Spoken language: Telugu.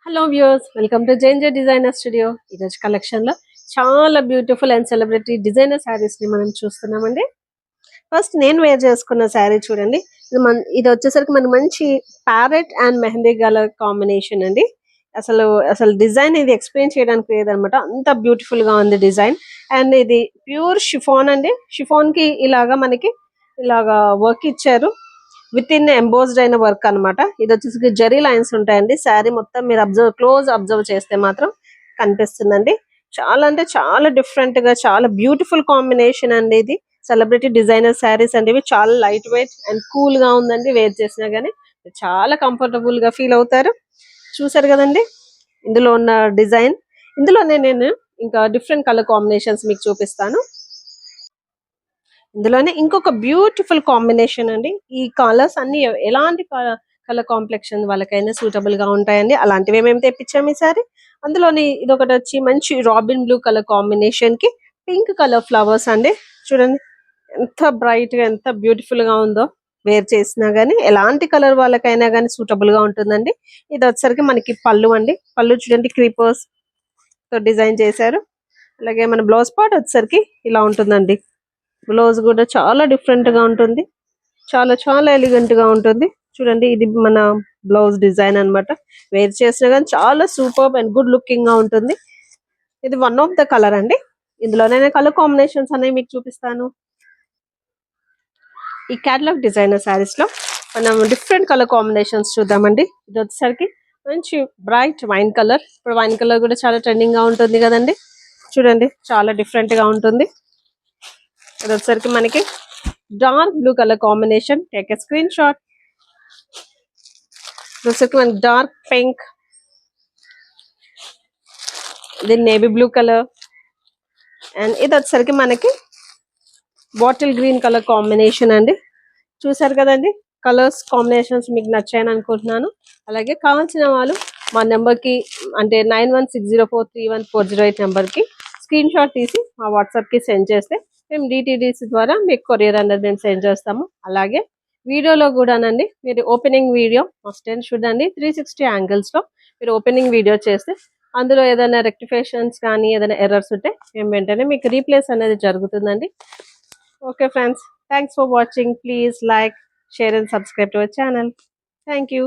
హలో వ్యూయర్స్, వెల్కమ్ టు జేంజే డిజైనర్ స్టూడియో. ఈరోజు కలెక్షన్లో చాలా బ్యూటిఫుల్ అండ్ సెలబ్రిటీ డిజైనర్ శారీస్ని మనం చూస్తున్నామండి. ఫస్ట్ నేను వేర్ చేసుకున్న శారీ చూడండి. ఇది వచ్చేసరికి మన మంచి parrot and mehndi colour combination అండి. అసలు అసలు డిజైన్ ఇది ఎక్స్ప్లెయిన్ చేయడానికి లేదనమాట, అంత బ్యూటిఫుల్ గా ఉంది డిజైన్. అండ్ ఇది ప్యూర్ షిఫాన్ అండి. షిఫాన్ కి ఇలాగా మనకి ఇలాగా వర్క్ ఇచ్చారు, విత్ ఇన్ ఎంబోస్డ్ అయిన వర్క్ అన్నమాట. ఇది వచ్చేసి జరీ లైన్స్ ఉంటాయండి. శారీ మొత్తం మీరు అబ్జర్వ్ చేస్తే మాత్రం కనిపిస్తుందండి. చాలా అంటే చాలా డిఫరెంట్ గా చాలా బ్యూటిఫుల్ కాంబినేషన్ అండి. ఇది సెలబ్రిటీ డిజైనర్ శారీస్ అండి. ఇవి చాలా లైట్ వెయిట్ అండ్ కూల్ గా ఉందండి. వేర్ చేసినా గానీ చాలా కంఫర్టబుల్ గా ఫీల్ అవుతారు. చూసారు కదండి ఇందులో ఉన్న డిజైన్. ఇందులోనే నేను ఇంకా డిఫరెంట్ కలర్ కాంబినేషన్స్ మీకు చూపిస్తాను. ఇందులోనే ఇంకొక బ్యూటిఫుల్ కాంబినేషన్ అండి. ఈ కలర్స్ అన్ని ఎలాంటి కలర్ కాంప్లెక్షన్ వాళ్ళకైనా సూటబుల్ గా ఉంటాయండి. అలాంటివి మేము తెప్పించాము ఈసారి. అందులోని ఇది ఒకటి వచ్చి మంచి రాబిన్ బ్లూ కలర్ కాంబినేషన్ కి పింక్ కలర్ ఫ్లవర్స్ అండి. చూడండి ఎంత బ్రైట్ గా ఎంత బ్యూటిఫుల్ గా ఉందో. వేర్ చేసినా గానీ ఎలాంటి కలర్ వాళ్ళకైనా గానీ సూటబుల్ గా ఉంటుందండి. ఇది వచ్చరికి మనకి పళ్ళు అండి. పళ్ళు చూడండి క్రీపర్స్ తో డిజైన్ చేశారు. అలాగే మన బ్లౌజ్ పార్ట్ వచ్చేసరికి ఇలా ఉంటుందండి. బ్లౌజ్ కూడా చాలా డిఫరెంట్ గా ఉంటుంది. చాలా చాలా ఎలిగెంట్ గా ఉంటుంది. చూడండి ఇది మన బ్లౌజ్ డిజైన్ అన్నమాట. వేర్ చేసినా కానీ చాలా సూపర్ అండ్ గుడ్ లుకింగ్ గా ఉంటుంది. ఇది వన్ ఆఫ్ ద కలర్ అండి. ఇందులోనే కలర్ కాంబినేషన్స్ అనేవి మీకు చూపిస్తాను. ఈ క్యాటలాగ్ డిజైనర్ శారీస్ లో మనం డిఫరెంట్ కలర్ కాంబినేషన్స్ చూద్దామండి. ఇది వచ్చేసరికి మంచి బ్రైట్ వైన్ కలర్. ఇప్పుడు వైన్ కలర్ కూడా చాలా ట్రెండింగ్ గా ఉంటుంది కదండి. చూడండి చాలా డిఫరెంట్ గా ఉంటుంది. ఇది వచ్చేసరికి మనకి dark blue colour combination. Take a screen shot. ఇది వచ్చేసరికి మనకి డార్క్ పింక్, ఇది నేవీ బ్లూ కలర్, అండ్ ఇది వచ్చేసరికి మనకి బాటిల్ గ్రీన్ కలర్ కాంబినేషన్ అండి. చూసారు కదండి కలర్స్ కాంబినేషన్స్ మీకు నచ్చాయని అనుకుంటున్నాను. అలాగే కావాల్సిన వాళ్ళు మా నెంబర్కి అంటే 9160431408 నెంబర్కి స్క్రీన్ షాట్ తీసి మా వాట్సాప్కి సెండ్ చేస్తే మేము డిటిడిసి ద్వారా మీకు కొరియర్ అనేది మేము సెండ్ చేస్తాము. అలాగే వీడియోలో కూడానండి మీరు ఓపెనింగ్ వీడియో మస్ట్ అండ్ చూడండి. 360 యాంగిల్స్లో మీరు ఓపెనింగ్ వీడియో చేస్తే అందులో ఏదైనా రెక్టిఫికేషన్స్ కానీ ఏదైనా ఎర్రర్స్ ఉంటే మేము వెంటనే మీకు రీప్లేస్ అనేది జరుగుతుందండి. Okay friends, thanks for watching. Please like, share and subscribe to our channel. Thank you.